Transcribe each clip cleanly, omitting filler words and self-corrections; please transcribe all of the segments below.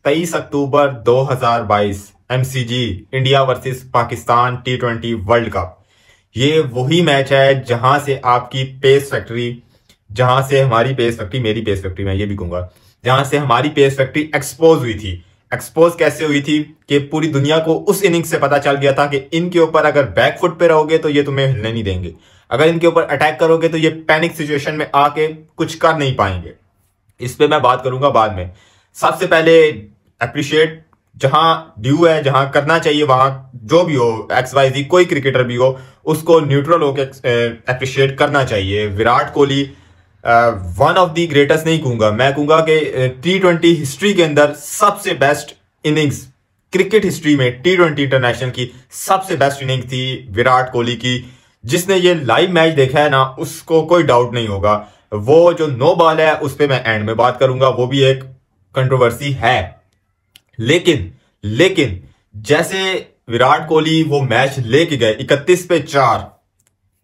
23 अक्टूबर 2022 MCG India versus Pakistan T20 world cup. ये वही match है जहां से आपकी पेस फैक्ट्री, जहां से हमारी पेस फैक्ट्री, मेरी पेस फैक्ट्री मैं ये भी कहूंगा, जहां से हमारी पेस फैक्ट्री एक्सपोज हुई थी। एक्सपोज कैसे हुई थी कि पूरी दुनिया को उस इनिंग से पता चल गया था कि इनके ऊपर अगर बैक फुट पे रहोगे तो ये तुम्हें हिलने नहीं देंगे, अगर इनके ऊपर अटैक करोगे तो ये पैनिक सिचुएशन में आके कुछ कर नहीं पाएंगे। इस पे मैं बात करूंगा बाद में। सबसे पहले अप्रिशिएट जहां ड्यू है, जहां करना चाहिए, वहां जो भी हो, XYZ कोई क्रिकेटर भी हो, उसको न्यूट्रल होकर अप्रिशिएट करना चाहिए। Virat Kohli one of the greatest नहीं कहूंगा, मैं कहूंगा कि T20 हिस्ट्री के अंदर सबसे बेस्ट इनिंग्स, क्रिकेट हिस्ट्री में T20 इंटरनेशनल की सबसे बेस्ट इनिंग थी विराट कोहली की। जिसने ये लाइव मैच देखा है ना, उसको कोई डाउट नहीं होगा। वो जो नो बॉल है उस पर मैं एंड में बात करूंगा, वो भी एक कंट्रोवर्सी है। लेकिन जैसे विराट कोहली वो मैच लेके गए 31 पे 4,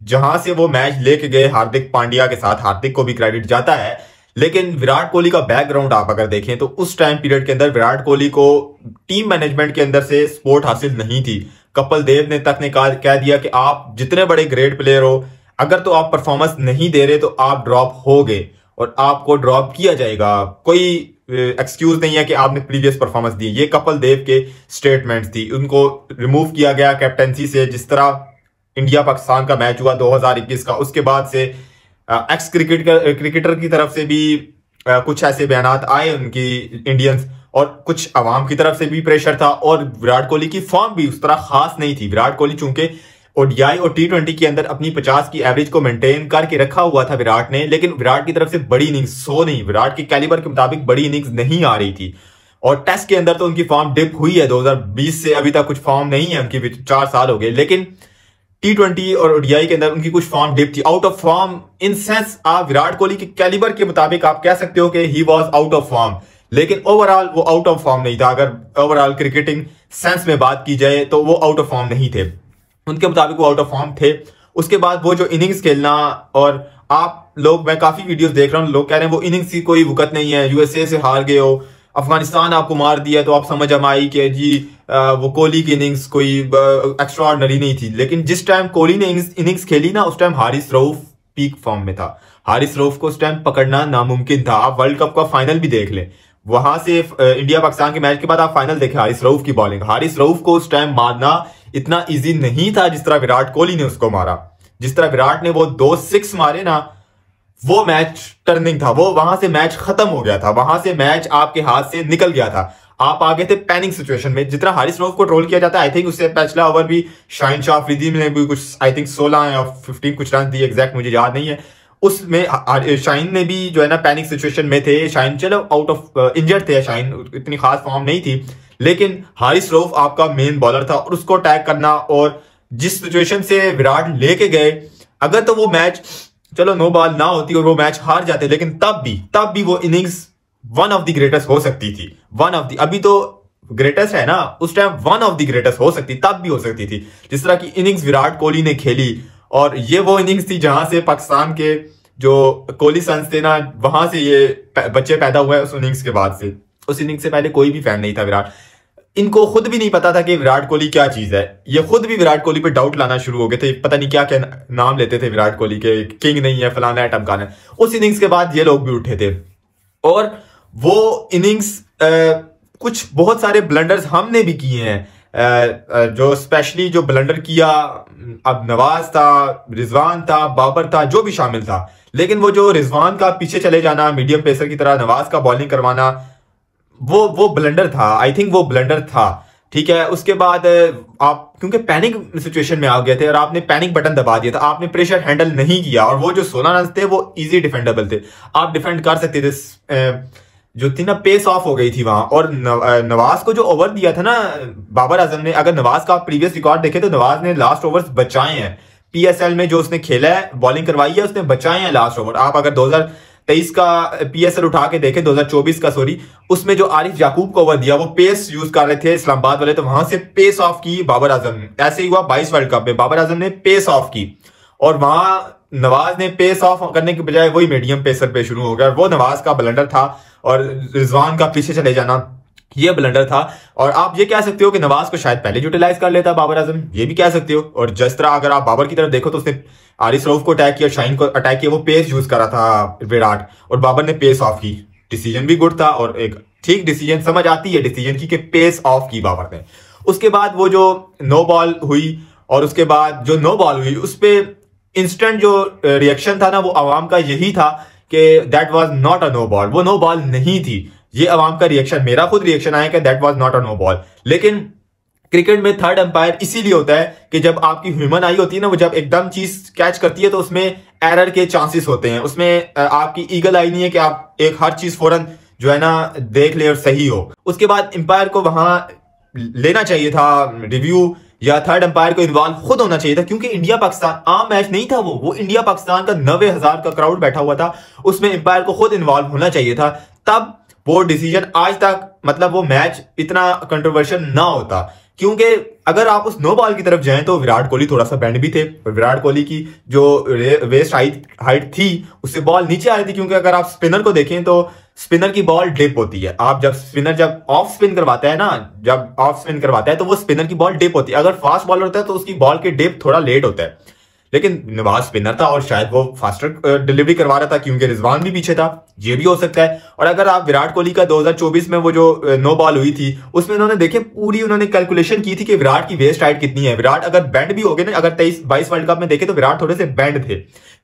जहां से वो मैच लेके गए हार्दिक पांड्या के साथ, हार्दिक को भी क्रेडिट जाता है। लेकिन विराट कोहली का बैकग्राउंड आप अगर देखें तो उस टाइम पीरियड के अंदर विराट कोहली को टीम मैनेजमेंट के अंदर से सपोर्ट हासिल नहीं थी। कपिल देव ने तक ने कह दिया कि आप जितने बड़े ग्रेट प्लेयर हो, अगर तो आप परफॉर्मेंस नहीं दे रहे तो आप ड्रॉप होगे और आपको ड्रॉप किया जाएगा। कोई एक्सक्यूज नहीं है कि आपने प्रीवियस परफॉर्मेंस दी। ये कपिल देव के स्टेटमेंट्स थी। उनको रिमूव किया गया कैप्टनसी से। जिस तरह इंडिया पाकिस्तान का मैच हुआ 2021 का, उसके बाद से एक्स क्रिकेटर की तरफ से भी कुछ ऐसे बयानात आए उनकी इंडियंस, और कुछ अवाम की तरफ से भी प्रेशर था। और विराट कोहली की फॉर्म भी उस तरह खास नहीं थी। विराट कोहली चूंकि ओडीआई और T20 के अंदर अपनी 50 की एवरेज को मेंटेन करके रखा हुआ था विराट ने, लेकिन विराट की तरफ से बड़ी इनिंग्स 100 नहीं, विराट के कैलिबर के मुताबिक बड़ी इनिंग्स नहीं आ रही थी। और टेस्ट के अंदर तो उनकी फॉर्म डिप हुई है 2020 से, अभी तक कुछ फॉर्म नहीं है उनकी, 4 साल हो गए। लेकिन T20 और ओडीआई के अंदर उनकी कुछ फॉर्म डिप थी, out of form in sense. आप विराट कोहली के कैलिबर के मुताबिक आप कह सकते हो कि he was out of form, लेकिन ओवरऑल वो आउट ऑफ फॉर्म नहीं था। अगर ओवरऑल क्रिकेटिंग सेंस में बात की जाए तो वो आउट ऑफ फॉर्म नहीं थे, उनके मुताबिक वो आउट ऑफ फॉर्म थे। उसके बाद वो जो इनिंग्स खेलना, और आप लोग, मैं काफी वीडियोस देख रहा हूं, लोग कह रहे हैं वो इनिंग्स की कोई वक़्त नहीं है, यूएसए से हार गए हो, अफगानिस्तान आपको मार दिया, तो आप समझ आई कि जी वो कोहली की इनिंग्स कोई एक्स्ट्रा ऑर्डिनरी नहीं थी। लेकिन जिस टाइम कोहली ने इनिंग्स खेली ना, उस time Haris Rauf peak form में था। हारिस रऊफ को उस टाइम पकड़ना नामुमकिन था। आप वर्ल्ड कप का फाइनल भी देख लें, वहां से इंडिया पाकिस्तान के मैच के बाद आप फाइनल देखें, हारिस रऊफ की बॉलिंग, हारिस रऊफ को उस टाइम मारना इतना इजी नहीं था जिस तरह विराट कोहली ने उसको मारा। जिस तरह विराट ने वो 2 6 मारे ना, वो मैच टर्निंग था। वो वहां से मैच खत्म हो गया था, वहां से मैच आपके हाथ से निकल गया था। आप आगे थे पैनिक सिचुएशन में। जितना हारिस रऊफ को ट्रोल किया जाता है, आई थिंक उससे पिछला ओवर भी शाहिन शाह अफरीदी ने भी कुछ, आई थिंक 16 या 15 कुछ रन दिए, एग्जैक्ट मुझे याद नहीं है। उसमें शाहीन ने भी जो है ना पैनिक सिचुएशन में थे। शाहीन चलो आउट ऑफ इंजर्ड थे, शाहीन इतनी खास फॉर्म नहीं थी, लेकिन हारिस रऊफ आपका मेन बॉलर था और उसको अटैक करना, और जिस सिचुएशन से विराट लेके गए, अगर तो वो मैच चलो नो बॉल ना होती और वो मैच हार जाते, लेकिन तब भी वो innings one of the greatest हो सकती थी। वन ऑफ द, अभी तो ग्रेटेस्ट है ना, उस time one of the greatest हो सकती, तब भी हो सकती थी। जिस तरह की इनिंग्स विराट कोहली ने खेली, और ये वो इनिंग्स थी जहां से पाकिस्तान के जो कोहली सन्स थे ना, वहां से ये बच्चे पैदा हुए। उस इनिंग्स के बाद से, उस इनिंग्स से पहले कोई भी फैन नहीं था विराट। इनको खुद भी नहीं पता था कि विराट कोहली क्या चीज है। ये खुद भी विराट कोहली पे डाउट लाना शुरू हो गए थे, पता नहीं क्या क्या नाम लेते थे विराट कोहली के, किंग नहीं है, फलाना है, टमकाना है। उस इनिंग्स के बाद ये लोग भी उठे थे, और वो इनिंग्स कुछ बहुत सारे ब्लंडर्स हमने भी किए हैं। जो स्पेशली जो ब्लंडर किया, अब नवाज था, रिजवान था, बाबर था, जो भी शामिल था, लेकिन वो जो रिजवान का पीछे चले जाना मीडियम पेसर की तरह, नवाज का बॉलिंग करवाना, वो ब्लंडर था। आई थिंक वो ब्लंडर था, ठीक है। उसके बाद आप क्योंकि पैनिक सिचुएशन में आ गए थे और आपने पैनिक बटन दबा दिया था, आपने प्रेशर हैंडल नहीं किया, और वो जो 16 रन थे वो इजी डिफेंडेबल थे, आप डिफेंड कर सकते थे। जो थी ना पेस ऑफ हो गई थी वहां। और नवाज को जो ओवर दिया था ना बाबर आजम ने, अगर नवाज का प्रीवियस रिकॉर्ड देखे तो नवाज ने लास्ट ओवर्स बचाए हैं। PSL में जो उसने खेला है, बॉलिंग करवाई है, उसने बचाए हैं लास्ट ओवर। आप अगर 2023 का PSL उठा के देखें, 2024 का सॉरी, उसमें जो आरिफ याकूब को ओवर दिया, वो पेस यूज कर रहे थे इस्लामाबाद वाले, तो वहां से पेस ऑफ की बाबर आजम ने। ऐसे ही हुआ 22 वर्ल्ड कप में, बाबर आजम ने पेस ऑफ की, और वहां नवाज ने पेस ऑफ करने के बजाय वही मीडियम पेसर पे शुरू हो गया। वो नवाज का ब्लंडर था, और रिजवान का पीछे चले जाना, ये ब्लंडर था। और आप ये कह सकते हो कि नवाज को शायद पहले यूटिलाइज कर लेता बाबर आजम, ये भी कह सकते हो। और जिस तरह अगर आप बाबर की तरफ देखो तो उसने आरिस रऊफ को अटैक किया, शाहीन को अटैक किया, वो पेस यूज करा था विराट और बाबर ने पेस ऑफ की। डिसीजन भी गुड था और एक ठीक डिसीजन, समझ आती है डिसीजन की कि पेस ऑफ की बाबर ने। उसके बाद वो जो नो बॉल हुई और उसके बाद जो नो बॉल हुई उस पर इंस्टेंट जो रिएक्शन था ना वो आवाम का यही था कि that was not a no ball, वो नो बॉल नहीं थी। ये आवाम का रिएक्शन, मेरा खुद रिएक्शन आया कि that was not a no ball. लेकिन क्रिकेट में थर्ड अंपायर इसीलिए होता है कि जब आपकी ह्यूमन आई होती है ना, वो जब एकदम चीज कैच करती है तो उसमें एरर के चांसेस होते हैं। उसमें आपकी ईगल आई नहीं है कि आप एक हर चीज फौरन जो है ना देख ले और सही हो। उसके बाद अंपायर को वहां लेना चाहिए था रिव्यू, या थर्ड अंपायर को इन्वॉल्व खुद होना चाहिए था, क्योंकि इंडिया पाकिस्तान आम मैच नहीं था। वो इंडिया पाकिस्तान का 90,000 का क्राउड बैठा हुआ था, उसमें अंपायर को खुद इन्वॉल्व होना चाहिए था। तब वो डिसीजन आज तक मतलब वो मैच इतना कंट्रोवर्शियल ना होता। क्योंकि अगर आप उस नो बॉल की तरफ जाएं तो विराट कोहली थोड़ा सा बैंड भी थे और विराट कोहली की जो वेस्ट हाइट थी उससे बॉल नीचे आ रही थी। क्योंकि अगर आप स्पिनर को देखें तो स्पिनर की बॉल डिप होती है। आप जब स्पिनर जब ऑफ स्पिन करवाता है ना, जब ऑफ स्पिन करवाता है तो वो स्पिनर की बॉल डिप होती है। अगर फास्ट बॉलर होता है तो उसकी बॉल की डिप थोड़ा लेट होता है। लेकिन नवाज स्पिनर था और शायद वो फास्टर डिलीवरी करवा रहा था क्योंकि रिजवान भी पीछे था, ये भी हो सकता है। और अगर आप विराट कोहली का 2024 में वो जो नो बॉल हुई थी उसमें उन्होंने देखे पूरी उन्होंने कैलकुलेशन की थी कि विराट की वेस्ट हाइट कितनी है। विराट अगर बैंड भी हो गए ना, अगर 23-22 वर्ल्ड कप में देखे तो विराट थोड़े से बैंड थे,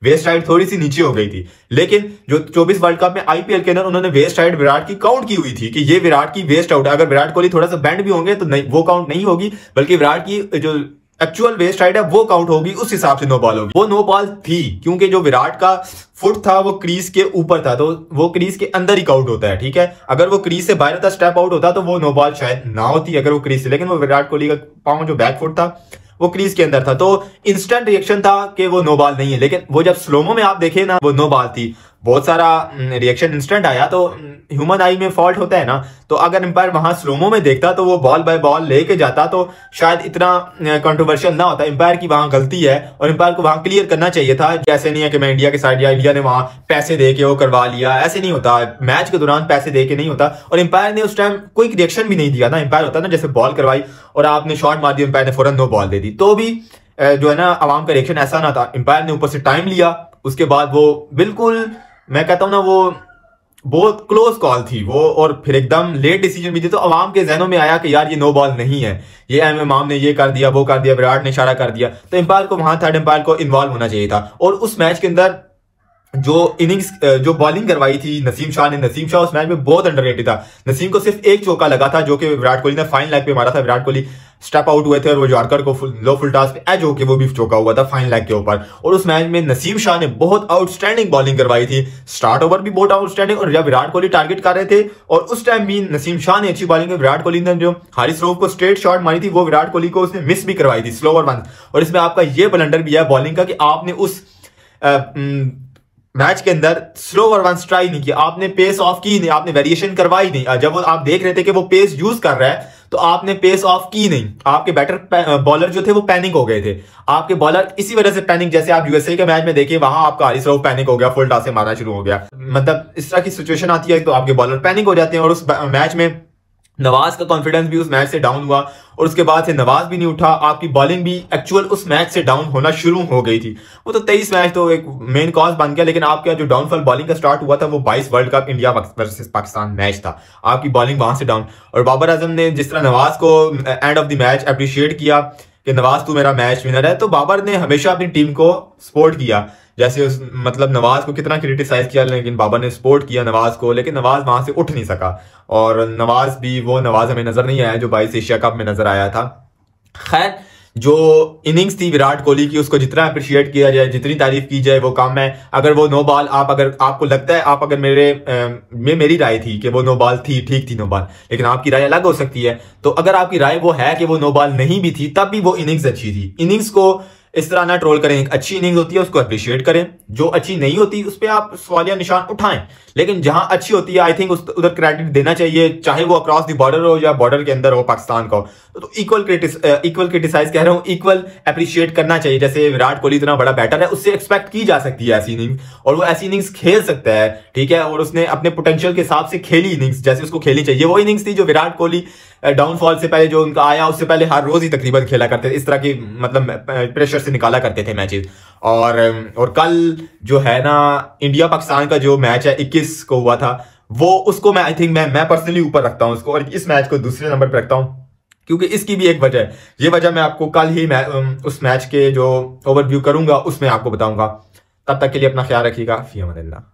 वेस्ट हाइट थोड़ी सी नीचे हो गई थी। लेकिन जो 24 वर्ल्ड कप में आईपीएल के अंदर उन्होंने वेस्ट हाइट विराट की काउंट की हुई थी कि ये विराट की वेस्ट आउट है। अगर विराट कोहली थोड़ा सा बैंड भी होंगे तो नहीं, वो काउंट नहीं होगी, बल्कि विराट की जो एक्चुअल वेस्ट हाइट है वो काउंट होगी, उस हिसाब से नो बॉल होगी। वो नो बॉल थी क्योंकि जो विराट का फुट था वो क्रीज के ऊपर था, तो वो क्रीज के अंदर ही काउंट होता है, ठीक है। अगर वो क्रीज से बाहर होता, स्टेप आउट होता, तो वो नो बॉल शायद ना होती अगर वो क्रीज से। लेकिन वो विराट कोहली का पांव जो बैक फुट था वो क्रीज के अंदर था, तो इंस्टेंट रिएक्शन था कि वो नो बॉल नहीं है। लेकिन वो जब स्लोमो में आप देखे ना वो नो बॉल थी, बहुत सारा रिएक्शन इंस्टेंट आया। तो ह्यूमन आई में फॉल्ट होता है ना, तो अगर अंपायर वहां स्लोमो में देखता तो वो बॉल बाय बॉल लेके जाता तो शायद इतना कंट्रोवर्शियल ना होता। अंपायर की वहां गलती है और अंपायर को वहां क्लियर करना चाहिए था। ऐसे नहीं है कि मैं इंडिया के साइड या इंडिया ने वहां पैसे दे के वो करवा लिया, ऐसे नहीं होता। मैच के दौरान पैसे दे के नहीं होता। और अंपायर ने उस टाइम कोई रिएक्शन भी नहीं दिया ना। अंपायर होता ना जैसे बॉल करवाई और आपने शॉट मार दिया, अंपायर ने फौरन नो बॉल दे दी, तो भी जो है ना आवाम का रिएक्शन ऐसा ना था। अंपायर ने ऊपर से टाइम लिया, उसके बाद वो बिल्कुल मैं कहता हूं ना वो बहुत क्लोज कॉल थी वो, और फिर एकदम लेट डिसीजन भी थी। तो अवाम के जहनों में आया कि यार ये नो बॉल नहीं है, ये इमाम ने ये कर दिया, वो कर दिया, विराट ने इशारा कर दिया। तो अंपायर को वहां थर्ड अंपायर को इन्वॉल्व होना चाहिए था। और उस मैच के अंदर जो इनिंग्स जो बॉलिंग करवाई थी नसीम शाह ने, नसीम शाह उस मैच में बहुत अंडररेटेड था। नसीम को सिर्फ एक चौका लगा था जो कि विराट कोहली ने फाइन लेग पे मारा था। विराट कोहली स्टेप आउट हुए थे और वो जॉर्कर को लो फुल टॉस पे एज होके वो भी चौका हुआ था फाइन लेग के ऊपर। और उस मैच में नसीम शाह ने बहुत आउटस्टैंडिंग बॉलिंग करवाई थी, स्टार्ट ओवर भी बहुत आउटस्टैंडिंग। और जब विराट कोहली टारगेट कर रहे थे और उस टाइम भी नसीम शाह ने अच्छी बॉलिंग की। विराट कोहली ने जो हारिस रऊफ को स्ट्रेट शॉट मारी थी वो विराट कोहली को उसने मिस भी करवाई थी, स्लोअर वन। और इसमें आपका ये ब्लंडर भी है बॉलिंग का कि आपने उस मैच के अंदर स्लो ओवर वन ट्राई नहीं किया, आपने पेस ऑफ की नहीं, आपने वेरिएशन करवाई नहीं। जब आप देख रहे थे कि वो पेस यूज कर रहा है तो आपने पेस ऑफ की नहीं। आपके बैटर बॉलर जो थे वो पैनिक हो गए थे। आपके बॉलर इसी वजह से पैनिक, जैसे आप यूएसए के मैच में देखिए वहां आपका हारिस रऊफ पैनिक हो गया, फुल टॉस से मारना शुरू हो गया। मतलब इस तरह की सिचुएशन आती है तो आपके बॉलर पैनिक हो जाते हैं। और उस मैच में नवाज का कॉन्फिडेंस भी उस मैच से डाउन हुआ और उसके बाद से नवाज भी नहीं उठा। आपकी बॉलिंग भी एक्चुअल उस मैच से डाउन होना शुरू हो गई थी। वो तो 23 मैच तो एक मेन कॉज बन गया, लेकिन आपका जो डाउनफॉल बॉलिंग का स्टार्ट हुआ था वो 22 world cup India versus Pakistan match था। आपकी बॉलिंग वहां से डाउन। और बाबर आजम ने जिस तरह नवाज को end of the match appreciate किया कि नवाज तू मेरा मैच विनर है, तो बाबर ने हमेशा अपनी टीम को सपोर्ट किया। जैसे मतलब नवाज को कितना क्रिटिसाइज किया लेकिन बाबर ने सपोर्ट किया नवाज को, लेकिन नवाज वहां से उठ नहीं सका। और नवाज भी वो नवाज हमें नजर नहीं आया जो 22 एशिया कप में नजर आया था। खैर जो इनिंग्स थी विराट कोहली की उसको जितना अप्रिशिएट किया जाए, जितनी तारीफ की जाए वो कम है। अगर वो नो बॉल अगर आपको लगता है आप अगर मेरी राय थी कि वो नो बॉल थी, ठीक थी नो बॉल, लेकिन आपकी राय अलग हो सकती है। तो अगर आपकी राय वो है कि वो नो बॉल नहीं भी थी तब भी वो इनिंग्स अच्छी थी। इनिंग्स को इस तरह ना ट्रोल करें। एक अच्छी इनिंग्स होती है उसको अप्रिशिएट करें, जो अच्छी नहीं होती उस पर आप सवालिया निशान उठाएं, लेकिन जहां अच्छी होती है आई थिंक उधर क्रेडिट देना चाहिए, चाहे वो अक्रॉस द बॉर्डर हो या बॉर्डर के अंदर हो पाकिस्तान का हो। तो इक्वल क्रिटिसाइज कह रहा हूं, इक्वल अप्रिशिएट करना चाहिए। जैसे विराट कोहली इतना बड़ा बैटर है, उससे एक्सपेक्ट की जा सकती है ऐसी इनिंग्स, और वो ऐसी इनिंग्स खेल सकता है, ठीक है, और उसने अपने पोटेंशियल के हिसाब से खेली इनिंग्स जैसे उसको खेलनी चाहिए। वो इनिंग्स थी जो विराट कोहली डाउनफॉल से पहले, जो उनका आया उससे पहले हर रोज ही तकरीबन खेला करते थे, इस तरह की मतलब प्रेशर से निकाला करते थे मैचेस। और कल जो है ना इंडिया पाकिस्तान का जो मैच है 21 को हुआ था, वो उसको मैं आई थिंक मैं पर्सनली ऊपर रखता हूं उसको, और इस मैच को दूसरे नंबर पर रखता हूं, क्योंकि इसकी भी एक वजह है। ये वजह मैं आपको कल ही उस मैच के जो ओवरव्यू करूंगा उसमें आपको बताऊंगा। तब तक के लिए अपना ख्याल रखिएगा। फी अमान अल्लाह।